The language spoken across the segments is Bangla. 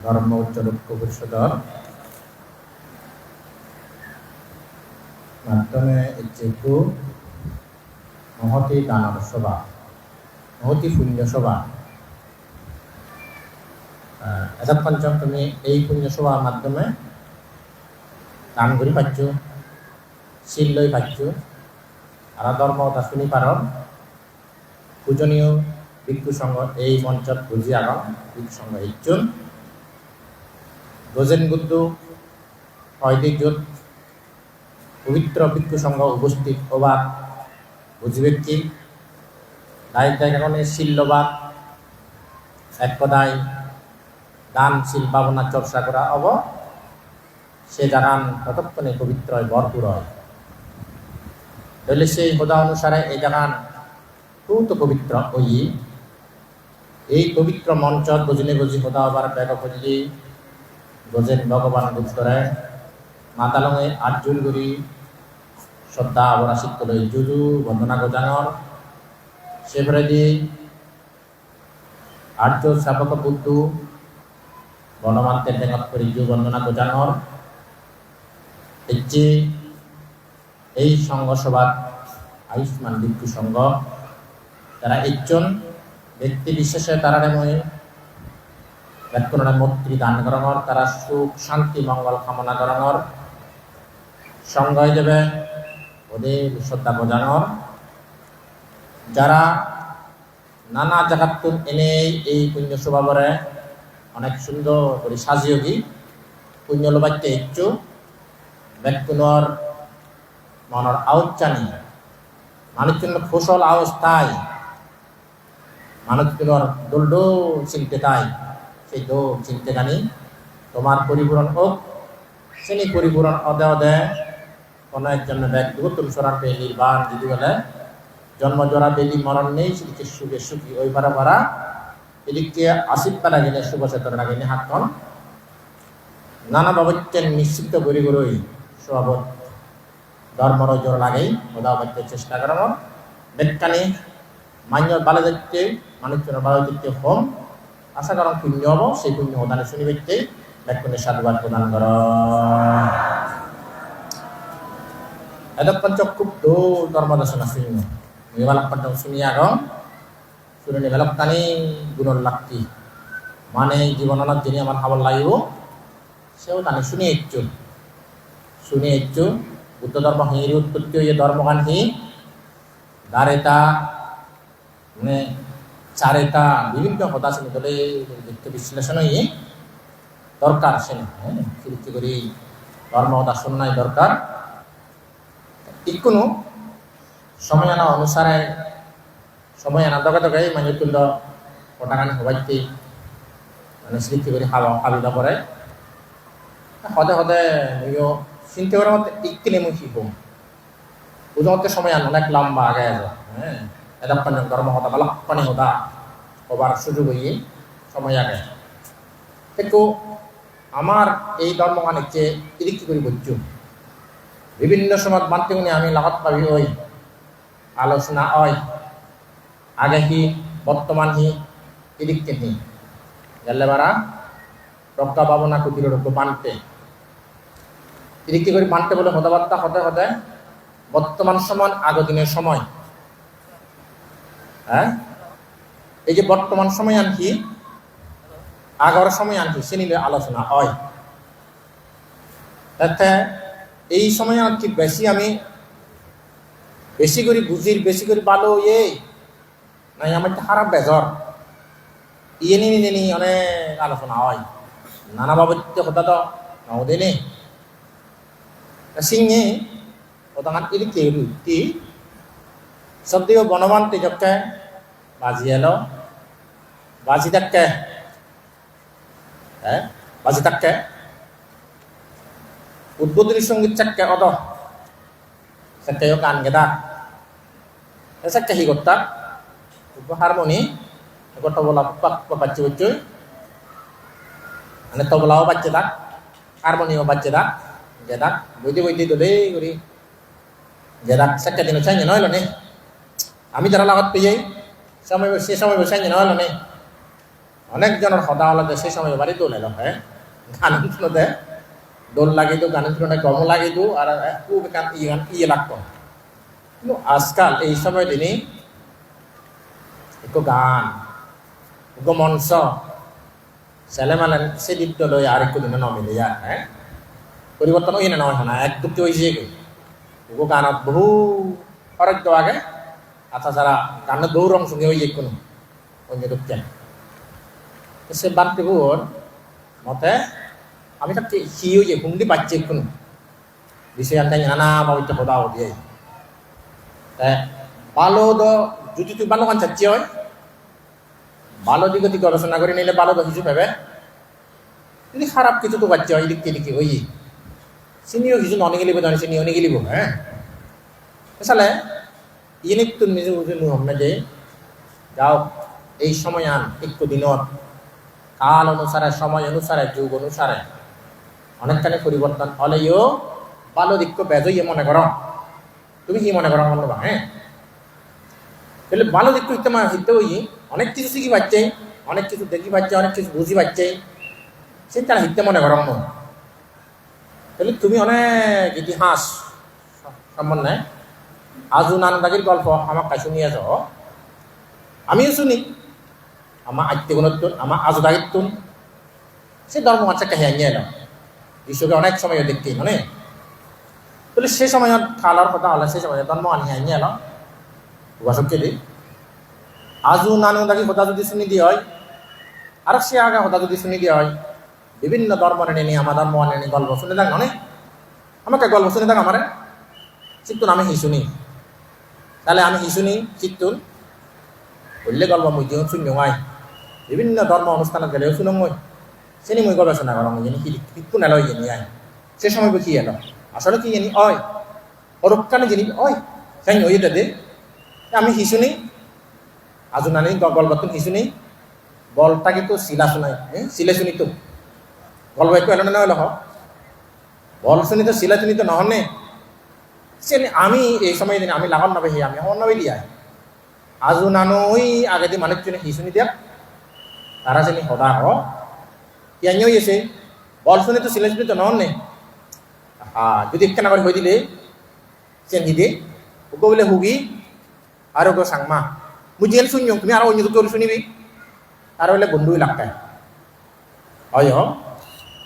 ধর্ম উচ্চরক্ষ পরিষদর মাধ্যমে যেহেতু মহতি দানব সভা মহতি পুণ্য সভা এটা পঞ্চম তুমি এই পুণ্য সভার মাধ্যমে দান করে পাচ্ছ শিল লৈ পাচ্ছ আর ধর্ম তা শুনি পার পূজনীয় ভিক্ষু সংঘ এই মঞ্চত বুঝি আগ ভিক্ষু সংঘ ইচ্ছুন গজেন বুদ্ধ ঐতিহ্যত পবিত্র ভিক্ষু সংঘ উপস্থিত অবাক বুঝবে কি দায়িত্ব কারণে শিল্যবাদ এক কথায় দানশীল ভাবনা চর্চা করা অব সে জাগান ততক্ষণে পবিত্র হয় ভরপুর হয় তাহলে সেই হোদা অনুসারে এই জাগান খুব পবিত্র ওই এই পবিত্র মঞ্চত গজনে গজি হোদা হবার ব্যাগ করলি গজেন ভগবান বুদ্ধরে মাতালঙে আটজুল গুরি শ্রদ্ধা অবরাশিত লই জুজু বন্দনা গজানর সেভরে দি আর্য শাবক বুদ্ধ বনমান্তের টেঙত করে জু বন্দনা গজানর এই সংঘ সভা আয়ুষ্মান ভিক্ষু সংঘ তারা একজন ব্যক্তি বিশেষে তারা মই মৈত্রী দান করণর তারা সুখ শান্তি মঙ্গল কামনা করণর সংঘ হিসেবে ওদের শ্রদ্ধা বোঝানোর যারা নানা জায়গাত এনে এই পুণ্য স্বভাবরে অনেক সুন্দর করে সাজিয়োগী পুণ্য লোবাইতে ইচ্ছু ব্যক্তির মনের আউচ্চানি মানুষজন ফসল অবস্থায় মানুষগুলোর দোল দোল চিনতে তাই সেই দোল চিনতে গানি তোমার পরিপূরণ হোক শ্রেণী পরিপূরণ অদে অদে কোনো একজন ব্যক্তি তুলসরার পেয়ে নির্বাণ যদি বলে জন্ম জোড়া বেলি মরণ নেই সেদিকে সুখে সুখী ওই পারা পারা এদিকে আশীর্বাদ গেলে শুভ চেতন লাগেনি হাতন নানা বাবচ্যেন নিশ্চিত করি গরুই স্বভাবত ধর্মর জোর লাগেই ওদা বাচ্চার চেষ্টা করানো বেটকানি মান্য ভালো দেখতে মানুষজনের ভালো দেখতে হোম আশা করেন পুণ্য হব সেই পুণ্য ওদানে শুনি ব্যক্তি ব্যাকুণের সাধুবাদ প্রদান কর এতক্ষণ খুব দূর ধর্মদর্শনা শুনিল মেবালকপঞ্চ শুনিয়া আগম শুনে নেবেলকানি গুণর লাক্তি মানে জীবনত যিনি আমার খাবার লাগিব সেও তানে শুনিয়ে ইচ্ছু বুদ্ধ ধর্ম হিঁড়ি উৎপত্তি হয়ে ধর্মগান হি দারেতা মানে চারেতা বিভিন্ন কথা শুনে তোলে দেখতে বিশ্লেষণ হয়ে দরকার সেনে ফিরতি করি ধর্ম কথা শুনাই দরকার কোনো সময় আনা অনুসারে সময় আনা দকে দকে মানে তুল্য পটাকানি হবাইতে মানে সৃষ্টি করে হাবিদা করে সদে সদে নিও চিন্তা করার মতো ইকিনে মুই শিখুম বুঝতে সময় আন অনেক লম্বা আগে হ্যাঁ এদক্ষণ ধর্ম হতা বা লক্ষণে হতা হবার সুযোগ হয়ে সময় আগে কিন্তু আমার এই ধর্মখানে যে ইলিক্তি করে বুঝছু বিভিন্ন সময় মানতে উনি আমি লাভত পাবি ওই আলোচনা হয় আগে হি বর্তমান হি ইলিক্তি হি গেলে বারা রক্ষা ভাবনা কুটির মানতে ইলিক্তি করে মানতে বলে হতাবার্তা হতে হতে বর্তমান সময় আগদিনের সময় হ্যাঁ এই যে বর্তমান সময় আনকি আগর সময় আনকি সে নিলে আলোচনা হয় তাতে এই সময় আর কি বেশি আমি বেশি করে বুঝির বেশি করে ভালো নাই আমার একটা খারাপ বেজর নিয়ে অনেক আলোচনা হয় নানা বাবদ কথা তো নদে নেই সিংহে ওদান ইলিক্তি সব দিকে বনবান তেজকে বাজি এলো বাজি থাককে হ্যাঁ বাজি থাককে উদ্বোধনী সঙ্গীত চাক্কে অত চাক্কে গান গেদা চাক্কে হি করতা হারমোনি তবলা বাচ্চা বাচ্চা মানে তবলাও বাচ্চা থাক হারমোনিও বাচ্চা থাক গেদাক বইতে বইতে দলে করি গেদাক চাক্কে দিন চাই নইল নে আমি যারা লাগাত পেয়ে সময় সে সময় বসে নইল নে অনেকজনের সদা হলে সেই সময় বাড়ি দোল এলো হ্যাঁ গান শুনতে দোল লাগিয়ে দিও গান শুনে গম লাগিয়ে দিও আর খুব ইয়ে লাগতো কিন্তু আজকাল এই সময় দিনই একটু গান একটু মঞ্চ ছেলে মানে সে দিকটা লই আর একটু দিনে নমিলে আর হ্যাঁ পরিবর্তন হই না নয় না এক দুটি হয়েছে ওগো গানত বহু খরচ দেওয়া আগে আচ্ছা যারা গানের দৌড় অংশ নিয়ে হয়ে কোনো অন্য দুঃখে সে বান্তিপুর মতে আমি তাকে সি হয়ে হুন্ডি পাচ্ছি কোনো বিষয় আনতে নানা বাবিতে হদা হদিয়ে ভালো যদি তুই ভালো গান চাচ্ছি হয় ভালো দিকে তুই গবেষণা করে নিলে ভালো তো কিছু পাবে যদি খারাপ কিছু তো পাচ্ছি হয় এদিকে এদিকে হই চিনিও কিছু ননে গেলিব জানি চিনিও নিয়ে গেলিব হ্যাঁ আসলে ইনিক তুমি নিজে বুঝে নুহমে যে যাও এই সময় আন একটু দিনত কাল অনুসারে সময় অনুসারে যুগ অনুসারে অনেকখানি পরিবর্তন হলেও ভালো দিক বেজইয়ে মনে করো তুমি কি মনে করো মনে হ্যাঁ তাহলে ভালো দিক হিতে হই অনেক কিছু শিখি পাচ্ছে অনেক কিছু দেখি পাচ্ছে অনেক কিছু বুঝি পাচ্ছে সে তারা হিতে মনে করো মন তাহলে তুমি অনেক ইতিহাস সম্বন্ধে আজু নানদাগির গল্প আমার কাছে শুনিয়েছ আমিও শুনি আমার আত্মীয়গুণত্বন আমার আজু দাগিত্বন সে ধর্ম আচ্ছা কাহিয়া নিয়ে এলাম বিশ্বকে অনেক সময় দেখতে মানে তাহলে সে সময় খালার কথা হলে সে সময় ধর্ম আনিয়ে নিয়ে এলাম উপাসককে দিই আজু নানদাগির কথা যদি শুনি দিয়ে হয় আর সে আগে কথা যদি শুনি দিয়ে হয় বিভিন্ন ধর্ম নিয়ে আমার ধর্ম নিয়ে গল্প শুনে থাক অনেক আমাকে গল্প শুনে থাক আমার চিত্তুন আমি হিসুনি তাহলে আমি হিসুনি চিত্তুন বললে গল্প মুই দিও শূন্য হয় বিভিন্ন ধর্ম অনুষ্ঠানে গেলেও শুনো মই চিনি মই গবেষণা করো মই জানি কিত্তু নেলয় জানি আয় সে সময় কি এলো আসলে কি জানি অয় অরূপকানে জানি অয় সাই ওই দে আমি হিসুনি আজু নানি গল্প তুমি হিসুনি বলটা কিন্তু শিলা শোনাই শিলে শুনি তো গল্প একটু এলো না হলো বল শুনি তো শিলা শুনি তো নহনে সে আমি এই সময় দিন আমি লাগান নাবে আমি আমার নাবে দিয়ে আজু নানো ওই আগে দিয়ে মানুষজনে হিসুনি দিয়া তারা জানি সদা হ ইয়ানিও এসে বল শুনে তো শিলা শুনি তো নহনে যদি একখানা করে হয়ে দিলে চেন হিদে ওকে বলে হুগি আর ওকে সাংমা বুঝিয়ে শুনিও তুমি আরো অন্য কেউ শুনিবি আর বলে বন্ধু এলাকায় হয়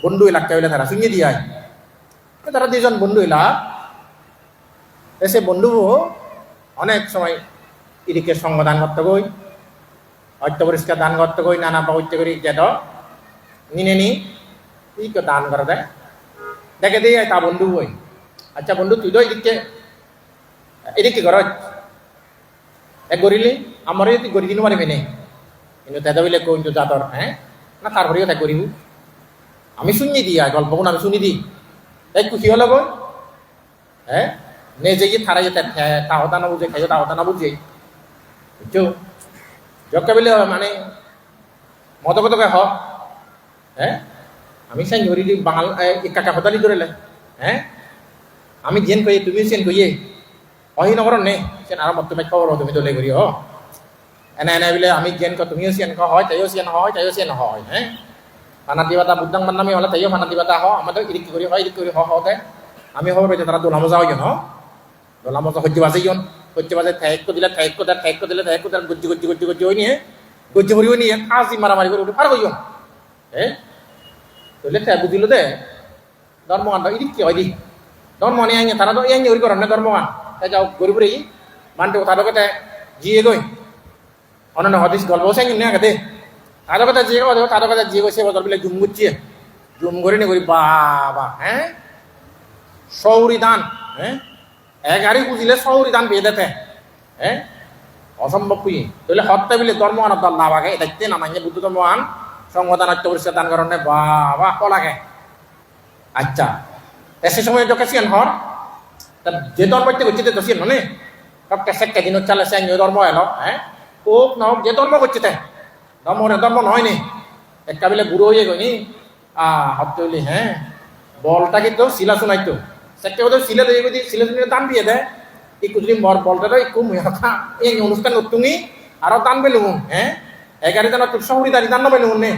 বন্ধু এলাকায় বলে তারা শুনিয়ে দিয়ে তারা দুজন বন্ধু এলা সে বন্ধু অনেক সময় এদিকে সঙ্গ দান করতে গই অত্য পরিষ্কার দান করতে গই নানা পবিত্র করি যেত নিনে নি ই দান করে দেয় দেখে দিয়ে তা বন্ধু বই আচ্ছা বন্ধু তুই তো এদিকে ঘর এক গরিলি আমার তুই গড়ি দিন পারিবি নে কিন্তু তেদা বলে কিন্তু যাতর হ্যাঁ না তারপরেও তাই করিব আমি শুনি দিই গল্পগুলো আমি শুনি দিই তাই খুশি হলো গো হ্যাঁ নে যে থারা যেতে তাহতা না বুঝে খাইও তাহতা না বুঝে বুঝছো জগকে বলে মানে মত কত হ হ্যাঁ আমি সাই ধরি দিই বাঙাল কাকা হতালি ধরেলে হ্যাঁ আমি জেন কইয়ে তুমি সেন কইয়ে অহি নগর নে সেন আর মত তুমি খবর তুমি দলে করি এনে এনে বলে আমি জেন ক তুমিও সেন হয় তাইও সেন হয় তাইও সেন হয় হ্যাঁ ফানা দিবাতা বুদ্ধাং বান্নামি হলে তাইও ফানা দিবাতা আমাদের ইদিক করি হয় ইদিক করি হতে আমি খবর পেয়েছি তারা দোলা মজা হয় দোলা মজা হজ্জি বাজে হজ্জি বাজে ঠেক দিলে ঠেক দিলে গজ্জি গজ্জি গজ্জি গজ্জি হই নিয়ে গজ্জি ভরি হই নিয়ে কাজি মারামারি করে উঠে পার হইন হ্যাঁ তাহলে ঠেক বুঝিল দে ধর্মগান ইদিক কি হয় দি ধর্ম নিয়ে আইনে তারা তো এই হরি করেন না ধর্মগান তাই যাও গরিব রে মানতে তাদের কথা জিয়ে গই অনন্য হদিস গল্প চাই না আগে তাদের কথা জিয়ে গো তাদের কথা জিয়ে গেছে বদল বলে জুম গুচ্ছিয়ে জুম করে নি করি বাবা হ্যাঁ সৌরি দান হ্যাঁ এগারি বুঝিলে সৌরি দান পেয়ে দেতে হ্যাঁ অসম্ভব কুই তাহলে হত্যা বিলে ধর্মগান দল না বাগে দেখতে না মানে বুদ্ধ ধর্মগান সংবিধান পরিষ্কার দান করেন বাবা লাগে আচ্ছা সে সময় যখন সিয়ান হর যে ধর্ম করছে তো সিয়ান মানে সব কেসে দিন চালে সে ধর্ম এলো হ্যাঁ ও না যে ধর্ম করছে তাই ধর্ম নয় নি একটা বেলে বুড়ো হয়ে গই নি হত্যা বলি হ্যাঁ বলটা কিন্তু শিলা শোনাইতো সেটা ওদের শিলা দিয়ে যদি শিলা শুনে দান দিয়ে দেয় একটু যদি বলটা তো একটু এই অনুষ্ঠান তুমি আরো দান পেলুম হ্যাঁ এগারি জানা তোর শহরি দাঁড়ি জান্ন পাইলে মনে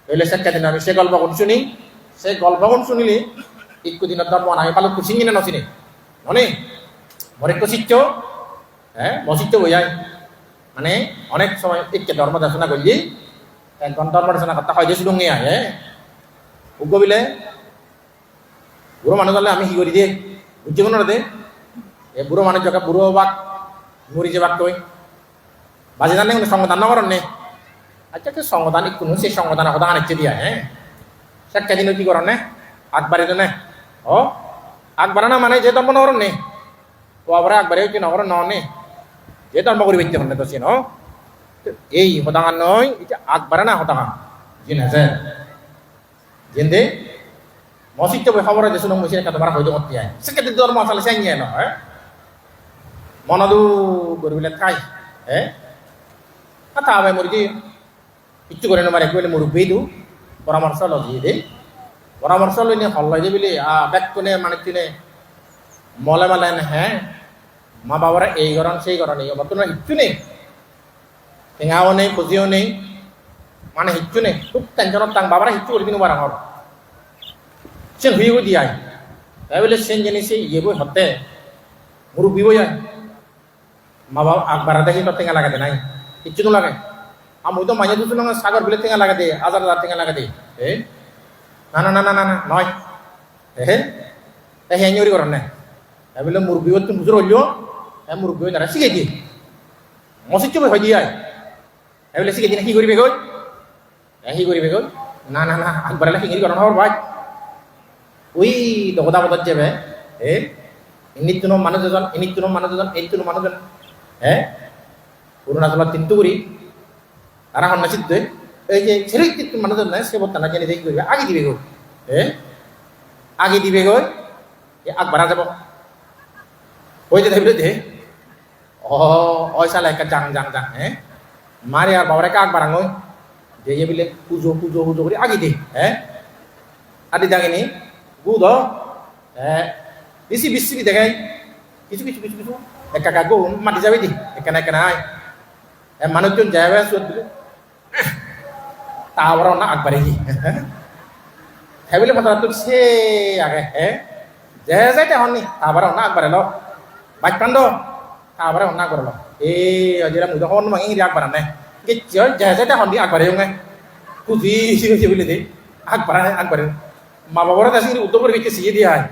হইলে সে দিন আমি সে গল্প কোন শুনি সে গল্প কোন শুনিলি একটু দিনের ধর্ম আমি পালক কুচিং কিনে নচিনি ননে মরে কচিচ্ছ মসিচ্ছ বই যায় মানে অনেক সময় একে ধর্ম দেশনা করলি একজন ধর্ম দেশনা কথা হয় যে শুধু নিয়ে আয় উগ্র বিলে বুড়ো মানুষ হলে আমি কি করি দিয়ে বুঝছি মনে দে এ বুড়ো মানুষ যখন বুড়ো বাক মরি যে বাক কই বাজে জানে কোনো সংবিধান না করেন নে আচ্ছা তো সংবিধান একটু সেই সংবিধান কথা আনিচ্ছে দিয়া সে কেদিন কি করেন নে আকবারে তো নে ও আকবারা না মানে যে ধর্ম নগর নে ও আবার আকবারে হচ্ছে নগর নে যে ধর্ম করি ব্যক্তি হন তো সে এই হতাহান নয় এটা আকবারা না হতাহান জিন আছে জিন্দে মসজিদ তো খবর আছে শুনুন মসজিদ কত বার হইতো করতে যায় সে কেদিন ধর্ম আসলে সে নিয়ে নয় মনদু গরিবিলে খাই কথা হবে মুরগি কিচ্ছু করে নেবার একবারে মুরব্বী দু পরামর্শ লজিয়ে দে পরামর্শ লইনে হল্লাই দে বলি ব্যাক কোনে মানে কিনে মলে মালেন মা বাবারা এই গরণ সেই গরণ এই বর্তমানে হিচ্ছু নেই টেঙাও নেই বুঝিও নেই মানে হিচ্ছু নেই খুব টেনশনত তাং বাবারা হিচ্ছু করে দিন বার আমার সে হইব দিয়াই তাই বলে সেন জিনিস ইয়ে বই হতে মুরব্বী বই যায় মা বাবা আকবার দেখি তো টেঙা লাগাতে নাই কিচ্ছু তো লাগে আমি তো মাঝে দুটো সাগর বিলে টেঙা লাগা দে হাজার হাজার টেঙা লাগা দে না না না না না না নয় হ্যাঁ ইউরি করেন না বলে মুরব্বী তুমি বুঝে রইল মুরব্বী তারা শিখে দিয়ে মসজিদ চবে হয় দিয়ে বলে শিখে দিয়ে কি করবে গই কি করবে গই না না না আকবার এলে কি করেন হওয়ার ভাই ওই দগদা বদল যাবে ইনিত মানুষ এজন ইনিত মানুষ এজন এই মানুষ এজন অরুণাচলের তিনটুকুরি আর এখন নাচিত এই যে ছেলে মানুষ নাই সে বর্তমানে জেনে দেখি করবে আগে দিবে গো আগে দিবে গই আকবারা যাব ওই যে দেখবে দে ওই সালে একটা জাং জাং জাং মারে আর বাবার একটা আকবারা গই যে বিলে পুজো পুজো পুজো করে আগে দে আদি দাগেনি গুদ বেশি বেশি দেখাই কিছু কিছু কিছু কিছু একা কাকু মাটি যাবে দি এখানে এখানে আয় মানুষজন যাবে তারপর না আকবারে কি বলে কথা তোর সে আগে যে যাইতে হননি তারপরে না আকবারে লো বাইক পান্ড তারপরে না করে লো যেটা মুখ হন মাঙি আকবার নাই যে যাইতে হন দি আকবারে খুঁজি শিখেছি বলে দে আকবার আকবারে মা বাবার কাছে উদ্যোগ করে শিখিয়ে দিয়ে হয়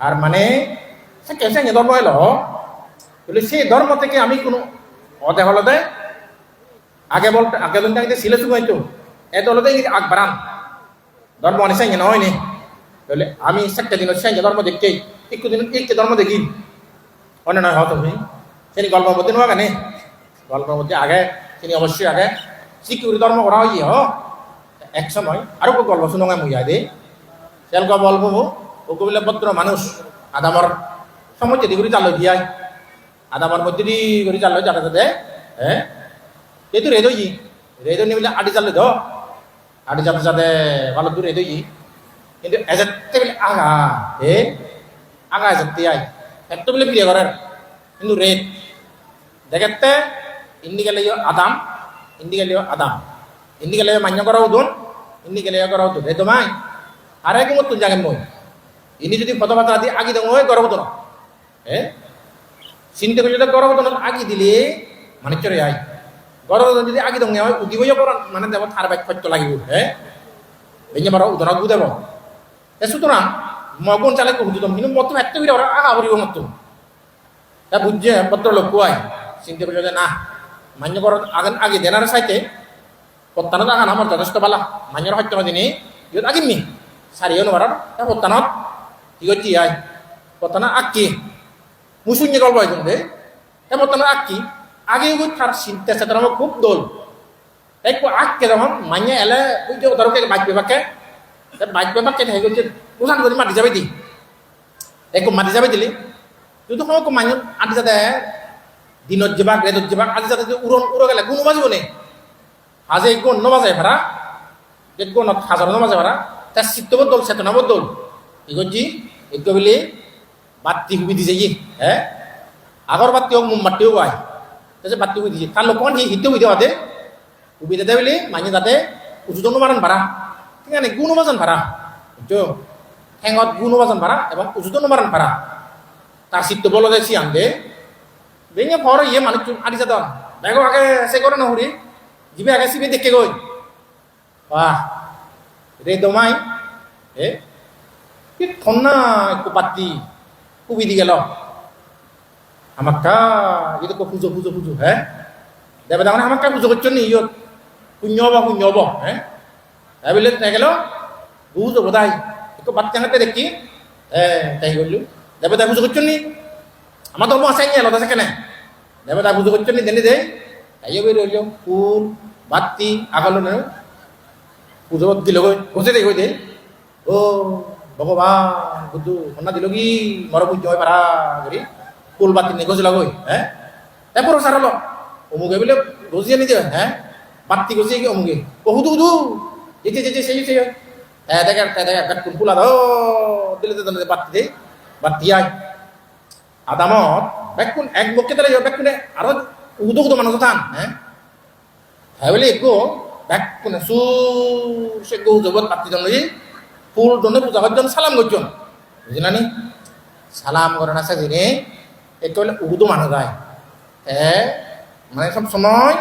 আর মানে সে কেসে ধর্ম এলো বলে সেই ধর্ম থেকে আমি কোনো অদে হলদে আগে বলতে আগে বলতে ছিলে শুধু হয়তো এত হলদে আকবারান ধর্ম অনেক সঙ্গে নয় নি বলে আমি একটা দিন সঙ্গে ধর্ম দেখতে একটু দিন একটি ধর্ম দেখি অন্য নয় হতো তিনি গল্পের মধ্যে নেওয়া কেন গল্পের মধ্যে আগে তিনি অবশ্যই আগে সিকিউরি ধর্ম করা হয় এক সময় আরো গল্প শুনো মুইয়া দে সেল বলবো ওকে বলে ভদ্র মানুষ আদামর সময় যদি করে চাল দিয়ায় আদামর মধ্যে দি করে চাল যাতে যাতে এই তো রেদই নিয়ে বলে আটি চাল দো আটি যাতে যাতে ভালো দূর রেদই কিন্তু এজাতে বলে আগা আগা এজাতে আয় এত বলে বিয়ে করার কিন্তু রেদ দেখতে ইন্দি গেলে আদাম ইন্দি গেলে আদাম ইন্দি গেলে মান্য করা উদুন ইন্দি গেলে করা উদুন রে তোমায় আর এক মতো জাগেন মই ইনি যদি কথাবার্তা দিয়ে আগে দেবো গর্ব তো না চিন্তা করলে গর্ব তো আগে দিলে মানে চলে আয় গর্ব যদি আগে দেবো হয় উদিবই করার মানে দেব থার বাইক খরচ লাগিব ভেঙে মারা উদনা গু দেব সুতরাং মগুন চালে হুদিতাম কিন্তু মতো এত বিরে ওরা আগা ভরিব মতো তা বুঝছে পত্র লোক কুয়ায় চিন্তা করলে না মান্য করার আগে আগে দেনার সাইতে পত্তানত আগান আমার যথেষ্ট পালা মান্যর হত্যা দিনে ইহত আগিমনি সারিও নবার পত্তানত কি করছি আয় পত্তানা আঁকি মুসুঞ্জে গল্প হয় কিন্তু পত্তানা আঁকি আগে তার চিন্তা চেতনা আমার খুব দোল এক আঁককে যখন মান্য এলে ওই যে ধরো বাইক বিভাগকে বাইক বিভাগকে হয়ে গেছে উজান করে মাটি যাবে দি এক মাটি যাবে দিলি যদি সময় মান্য আটি যাতে দিনত যাবাক রেদত যাবাক আজি যাতে উড়ন উড়ো গেলে গুণ বাজিব নে হাজে গুণ নবাজায় ভাড়া এক গুণ হাজার নবাজায় ভাড়া তার চিত্তবোধ দল চেতনাবোধ দল কি করছি একটু বলে বাতি হুবি দিছে আগর বাতি হোক মোমবাতিও আয় বাতি হুবি দিছে তার লোক হিতে হুই দেওয়াতে Ubida dawili manya tate ujudan numaran bara. Tingane gunu basan bara. Itu hengot gunu basan bara ebang ujudan numaran bara. Tasik to bolo desi ande. Benya poro ye manuk adi sadon. Bego age se koro na huri. Jibe age sibe dekke goi. Wah. Re domai কি থন্না একটু পাতি কুবি দি গেল আমাকা itu kok pujo হ্যাঁ দেবে দাও না আমাকা পুজো করছ নি ইয়ত কুঞ্জব হ্যাঁ তাই বলে তাই গেল বুঝো বোধাই একটু বাচ্চা হাতে দেখি তাই বললু দেবে দাও পুজো করছ নি আমার ধর্ম আছে নি আলাদা সেখানে দেবে দাও পুজো করছ নি দেনি দে তাই বই রইল ফুল বাতি আগলো না পুজো দিল গই বসে দেই গই দে ও ভগবান বুদ্ধু কন্যা দিল কি মর পুজো হয় পারা করি ফুল বাতি নিয়ে গজলা গই হ্যাঁ তারপর সারালো অমুকে বলে গজিয়ে নিতে হ্যাঁ বাতি গজিয়ে কি অমুকে ও হুদু হুদু যে সেই দেখা কোন ফুলা দাও দিলে দিলে বাতি দে বাতি আয় আদামত বেকুন এক বকে তাহলে বেকুনে আরো হুদু হুদু মানুষ থান হ্যাঁ হ্যাঁ বলে একো বেকুনে সুর সে গৌ জবত বাতি জন ফুল দনে পূজা করছেন সালাম করছেন বুঝলেন নি সালাম করেন আছে যিনি একটু হলে উহুদু মানুষ যায় মানে সব সময়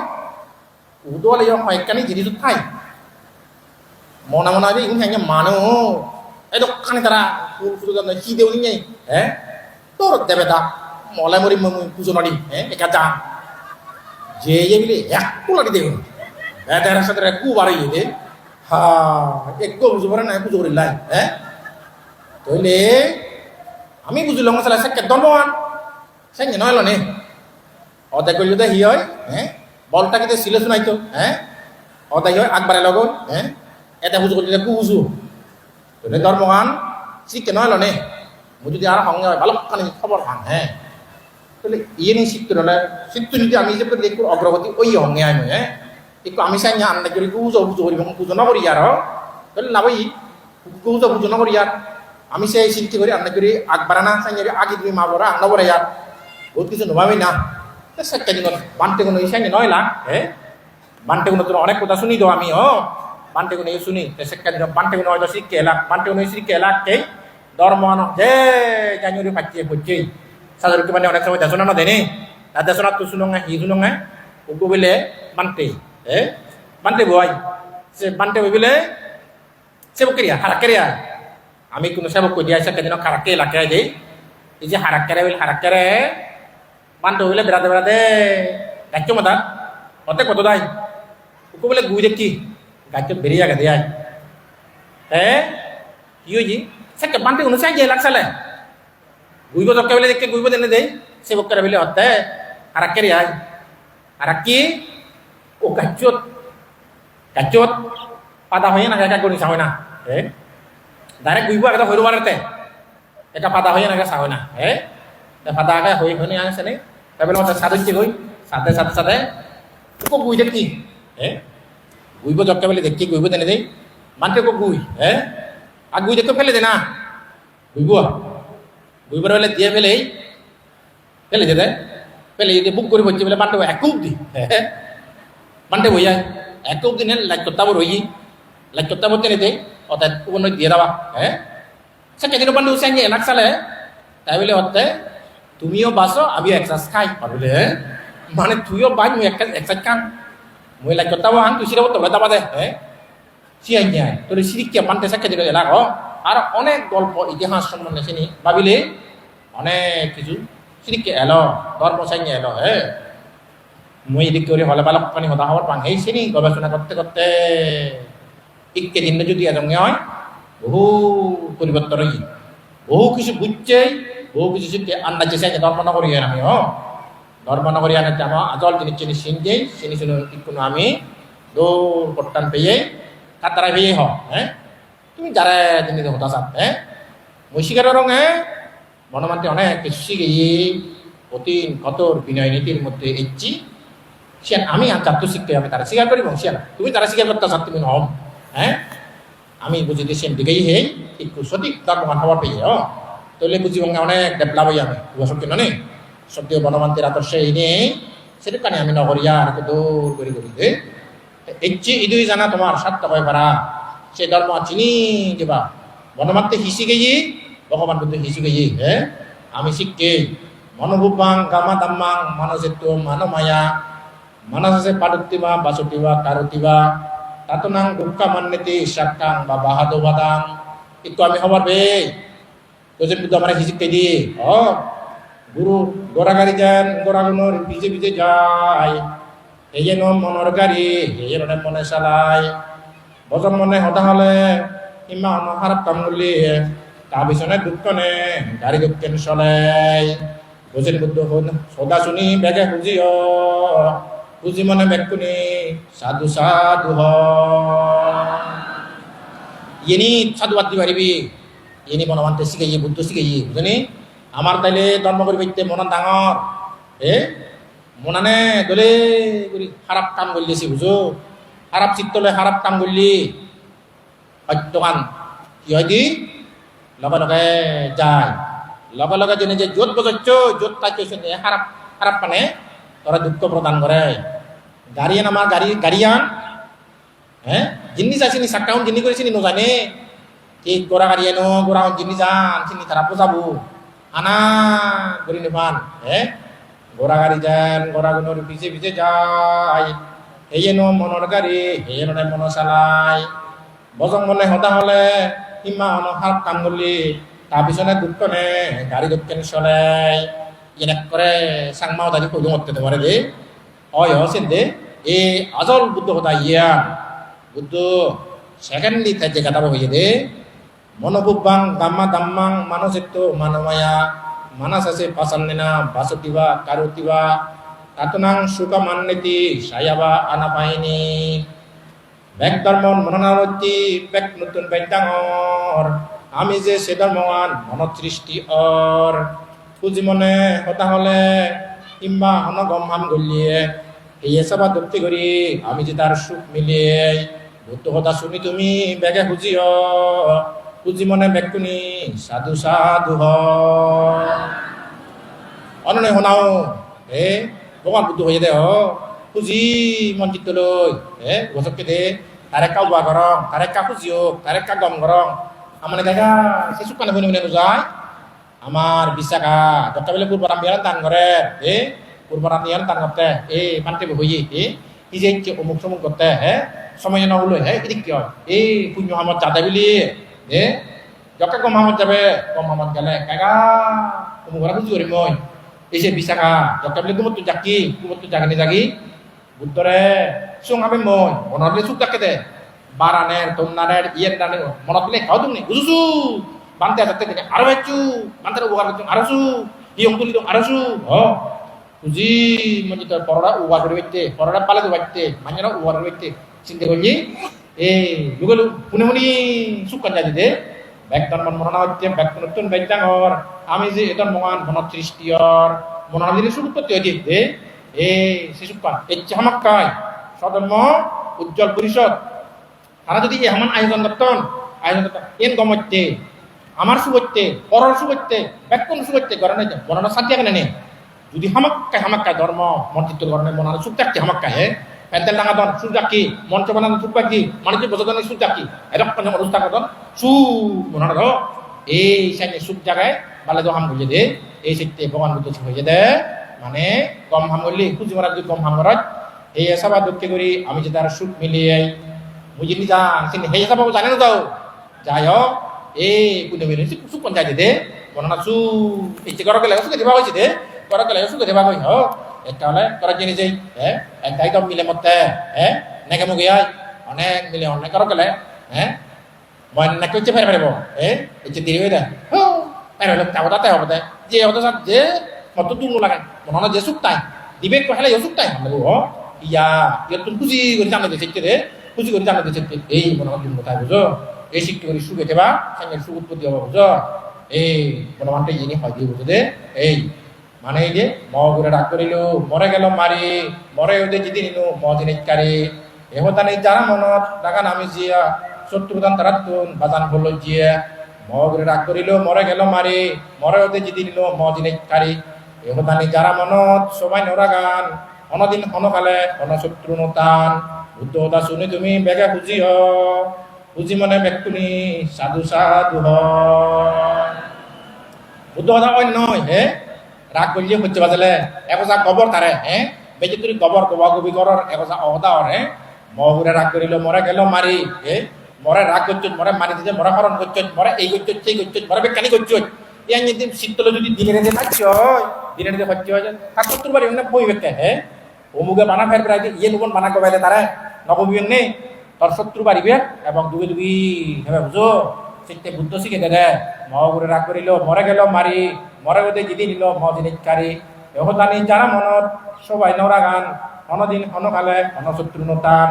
উহুদু হলে হয়কানি জিনিস থাই মনে মনে হয় ইগুন হ্যাঁ মানুষ এই দোকানে তারা ফুল পুজো জানে কি দেও নি হ্যাঁ তোর দেবে দা মলাই মরি পুজো নড়ি হ্যাঁ একা যা যে বলে একটু লাগি দেব এদের সাথে একটু বাড়াই দে একটু বুঝতে পারে না পুজো করিলাই হ্যাঁ তাহলে আমি বুঝলাম মশলা সে ধর্মবান সে নয় নে অদায় করলে তো হি হয় হ্যাঁ বলটা কিন্তু সিলে শুনাইতো হ্যাঁ অদায় হয় আগবারে লগত হ্যাঁ এটা পুজো করলে কু বুঝু তাহলে ধর্মবান শিখতে নয় নে মই যদি আর সঙ্গে হয় ভালো খানি খবর পান হ্যাঁ তাহলে ইয়ে নিয়ে শিখতে হলে শিখতে যদি আমি যে একটু অগ্রগতি ওই সঙ্গে আই হ্যাঁ একটু আমি চাই না আন্দাজ করি পুজো করি পুজো নকরি আর তাহলে লাভই পুজো নকরি আর আমি সেই চিন্তা করি আন্দাজ করি আগবাড়া না চাই আগে তুমি মা বড়া আন্না বড়াই আর বহুত কিছু নভাবি না সেটা দিন বানতে কোনো ইসাই নয় লাখ হ্যাঁ বানতে কোনো তোর অনেক কথা শুনি তো আমি বানতে কোনো শুনি সেটা দিন বানতে কোনো হয়তো শিখে এলাক বানতে কোনো শিখে এলাক কে ধর্মান যে জানুয়ারি পাঠিয়ে পড়ছে সাধারণত মানে অনেক সময় দেশনা না দেনে আর দেশনা তো শুনো হি শুনো ওকে বলে বানতে বানতে বই সে বানতে বই বলে সেবক করিয়া হারাক করিয়া আমি কোনো সেবক কই দিয়া সেটা দিন খারাকে এলাকায় দেই এই যে হারাক করে বলে হারাক করে বানতে বলে বেড়াতে বেড়াতে গাছ মাথা অতে কত দায় ওকে বলে গুই দেখি গাছ বেরিয়ে গেছে আয় কি হয়েছি সেটা বানতে কোনো চাই যে লাগসালে গুইব দরকার বলে দেখে গুইব দেনে দেয় সেবক করে বলে হতে হারাক করে আয় হারাক কি ও গাছত পাতা হয়ে না একা করি চাই না ডাইরেক্ট গুইব একটা হইব পারে এটা পাতা হয়ে না চাই না পাতা আগে হয়ে আনছে নে তারপরে মতো সাদুচ্ছে গই সাথে সাথে সাথে ওকে গুই দেখি গুইব দরকার বলে দেখি গুইব দেনে দেই মানতে ওকে গুই আর গুই দেখে ফেলে দে না গুইব বলে দিয়ে ফেলে দে ফেলে যদি বুক করে বলছে বলে মানতে একুব দি মানতে বই যায় একুব দিনে লাইকত্তা বড় হই লাইকত্তা বলতে নিতে অর্থাৎ কোনো দিয়ে দেওয়া সে কেদিন বান্ধব চাই এলাক চালে তাই বলে হতে তুমিও বাসো আমিও এক্সারসাইজ খাই বলে মানে তুইও বাই মুই এক্সারসাইজ খান মুই লাইকত্তা আন তুই সিরাবো তোলা দাবা দে সিয়াই নিয়ে তোর সিরিকিয়া মানতে সে কেদিন এলাক আর অনেক গল্প ইতিহাস সম্বন্ধে চিনি ভাবিলে অনেক কিছু সিরিকে এলো ধর্ম চাই এলো মই এদিক করে হলে ভালো পানি হতা হওয়ার পান এই শ্রেণী গবেষণা করতে করতে ইকে দিন যদি এজঙ্গে হয় বহু পরিবর্তন হই বহু কিছু বুঝছে বহু কিছু শিখতে আন্দাজে চাই ধর্মনগরী আমি ধর্মনগরী আনে আমার আজল জিনিস চিনি চিনতে চিনি শুনে কোনো আমি দৌড় পট্টান পেয়ে কাতারা পেয়ে তুমি যারা জিনিস হতা চাপ মই শিকার রং মনমান্তে অনেক কিছু শিখে অতীন কতর বিনয় নীতির মধ্যে ইচ্ছি সে আমি আর চাত্র শিখতে আমি তারা স্বীকার করি এবং সে তুমি তারা স্বীকার করতে চাচ্ছ তুমি হম আমি বুঝি দিয়ে সেন দিকেই একটু সঠিক ধর্মমান হওয়ার পেয়ে তাহলে বুঝি অনেক ডেভেলপ হই আমি সত্যি নয় সত্যি বনমান্তের আদর্শ এই নেই সেটা কানে আমি নগরিয়া আর দৌড় করি দে ইচ্ছি ইদুই জানা তোমার সাতটা হয়ে পারা সে ধর্ম চিনি কিবা বনমাত্রে হিসি গেই ভগবান কিন্তু হিসু গেই আমি শিখকে মনোভূপাং গামা দাম্মাং মানসেত্ব মানমায়া মানসে পাদুত্তিবা বাসুতিবা কারুতিবা তাতনাং দুঃখা মান্যতি সাক্কাং বা বাহাদো বাদাং itu আমি খবর বে তোজন বুদ্ধ আমরা হিসিকে দি গুরু গোরাগারি যান গোরাগুনোর বিজে বিজে যায় এই যেন মনের গাড়ি এই যেন মনে চালায় বজন মনে হতা হলে ইমান হারাপ কাম করলি তা পিছনে দুঃখ নে গাড়ি দুঃখেন চলাই বুঝেন বুদ্ধ হন সদা শুনি বেগে বুঝিও বুঝি মনে বেকুনি সাধু সাধু হ ইনি সাধুবাদ দি পারিবি ইনি মনমান্তে শিখাই বুদ্ধ শিখাই বুঝনি আমার তাইলে ধর্ম করিতে মন ডাঙর মনানে দলে করি খারাপ কাম করলিছি বুঝো খারাপ চিত্তলে খারাপ কাম করলি সত্যকান কি হয় দি লগে লগে যায় লগে লগে জেনে যে য'ত বজাচ্ছ য'ত তাইছে খারাপ খারাপ মানে তোরা দুঃখ প্রদান করে গাড়িয়ান আমার গাড়িয়ান জিনিস আসেনি সাক্কাউন জিনি করেছিনি নজানে ঠিক গোড়া গাড়িয়ানো গোড়া জিনি যান চিনি তারা বোঝাবো আনা করি নেবান গোড়া গাড়ি যান গোড়া গুনোর পিছে পিছে যায় হেয়ে নো মনের গাড়ি হেয়ে নে মন চালাই বজং মনে হতা হলে ইমান হাত কাম করলি তার পিছনে দুঃখ নে গাড়ি দুঃখেন চলাই এনে করে সাংমাও দাদি কই করতে পারে দে হসেন দে এ আজল বুদ্ধ হতা ইয়া বুদ্ধ সেকেন্ডলি তাই জায়গাটা হয়ে দে মনোভূপাং দাম্মা দাম্মাং মানসেত্ব মানমায়া মানস আছে পাসান্নেনা বাসতিবা কারুতিবা তাতনাং সুকা মান্যতি সায়াবা আনাপাইনি ব্যাক ধর্মন মননারতি ব্যাক নতুন ব্যাক ডাঙর আমি যে সে ধর্মৱান মনত সৃষ্টি অর পুঁজি মনে হতা হলে কিংবা হন গম হাম গলিয়ে এই সবা দপ্তি করি আমি যে তার সুখ মিলিয়ে বুদ্ধ কথা শুনি তুমি বেগে খুঁজিও পুঁজি মনে বেকুনি সাধু সাধু অননে শোনাও ভগৱান বুদ্ধ হয়ে দে খুঁজি মন চিত্ত লৈ গছকে দে তারে কাউ বা গরম তারে কা খুঁজিও তারে কা গম গরম আমার দেখা সে সুখ কানে শুনে যায় আমার বিশ্বাসা যত বেলে পূর্বরাম বিয়ার দান করে পূর্বরাম বিয়ার দান করতে মানতে হইয়ে এই যে অমুক সমুক করতে সময় না হলো এদিক কি হয় পুণ্য হামত যাতে বলি যত কম হামত যাবে কম হামত গেলে কাকা অমুক বুঝি করি মই এই যে বিশ্বাসা যত বেলে কুমতো জাগি জাগি বুদ্ধরে সুং আমি মই মনত সুখ থাকে দে বারানের তোমনারের ইয়ের দানে মনত বলে খাও তুমি বুঝুছু বানতে যাতে দিনে আরো বেচু বানতে উপকার করছো আরোসু ইয়ং তুলি আরোসু বুঝি মানে তোর পররা উপকার করে বাইতে পররা পালে তো বাইতে মাঞ্জারা উপকার করে বাইতে চিন্তা করলি যুগলু পুনে পুনি সুখ কান যাতে ব্যাক ধর্মন মননা হচ্ছে ব্যাক নতুন ব্যাক ডাঙর আমি যে এটার মহান মনত সৃষ্টিয়র মননা দিনে সুখ উৎপত্তি হয়ে দিতে সে সুখ কান এচ্ছে হামাক্কায় সধর্ম উজ্জ্বল পরিষদ তারা যদি এমন আয়োজন করতেন এন গমতে আমার সুগত্যে পরর সুগত্যে ব্যাকুল সুগত্যে করে নাই বনানো সাথে কেন নেই যদি হামাক্কায় ধর্ম মন্ত্রিত্ব করে মনানো সুখ থাকছে হামাক্কায় প্যান্ডেল ডাঙা দন সুখ ডাকি মঞ্চ বানানো সুখ বাকি মানুষের বসতনের সুখ ডাকি এরকম অনুষ্ঠান করেন সু মনানো ধর এই সাইনে সুখ জায়গায় বালে তো হাম বুঝে দে এই শিখতে ভগবান বুদ্ধ হয়ে দে মানে কম হাম করলি খুঁজি মারা যদি কম হাম করার এই এসবা দুঃখে করি আমি যে তার সুখ মিলিয়ে মুজিনি যান সিনি হে সব জানে না যাও যাই হোক পুনে মিলে সুখ পঞ্চায়েত দে বনানা সু ইচ্ছে করা গেলে সুখে দেবা হয়েছে দে করা গেলে সুখে দেবা হই হোক একটা হলে করা জেনে যাই এক গাই কম মিলে মতে নেকে মুখে আয় অনেক মিলে অনেক করা গেলে মই নাকি হচ্ছে ফেরে ফেরব ইচ্ছে দেরি হয়ে দেয় ফেরে হলে তাতে হবে দে যে হতে সাথ যে মত দূর লাগান বনানা যে সুখ তাই দিবে কহেলে সুখ তাই আমরা ইয়া ইয়া তুমি খুশি করে জানলে দেখতে দে খুশি করে জানলে দেখতে এই বনানা তুমি কোথায় বুঝো এই শিক্ষা করে সুখে দেবা সামনে সুখ উৎপত্তি হবে বুঝো বনমানটা জিনিস হয় দিয়ে বুঝো দে মানে এই যে মগুরে রাগ করিল মরে গেল মারি মরে ওদের যদি নিল মজিনিকারী এহতানে যারা মনত ডাকান আমি জিয়া শত্রুদান তারা তুন বাজান বলল জিয়া মগুরে রাগ করিল মরে গেল মারি মরে ওদের যদি নিল মজিনিকারী এহতানে যারা মনত সবাই নরা গান অনদিন অনকালে অনশত্রু নতান বুদ্ধ কথা শুনি তুমি বেগে খুঁজি খুঁজি মনে বেকুনি সাধু সাধু বুদ্ধ কথা কয় নয় রাগ করলে হচ্ছে বাজালে একজা গোবর তারে বেজে তুই গোবর গোবা গবি করার একজা অহদা মহুরে রাগ করিল মরে গেল মারি মরে রাগ করছ মরে মারি দিতে মরে হরণ করছ মরে এই করছ সেই করছ মরে বেকানি করছ ইয়াং যদি শীতল যদি দিনের দিনে পাচ্ছ দিনের দিনে পাচ্ছ তার শত্রু বাড়ি বই বেকে অমুকে বানা ফের প্রায় ইয়ে নুবন বানা কবাইলে তারা নবমী নেই তোর শত্রু বাড়িবে এবং দুগি দুগি হেবে বুঝো চিত্তে বুদ্ধ শিখে দে মহগুরে রাগ করিল মরে গেল মারি মরে গদে জিদি নিল মজিনিকারী এখন জানি যারা মনত সবাই নরা গান অনদিন অনকালে অনশত্রু নতান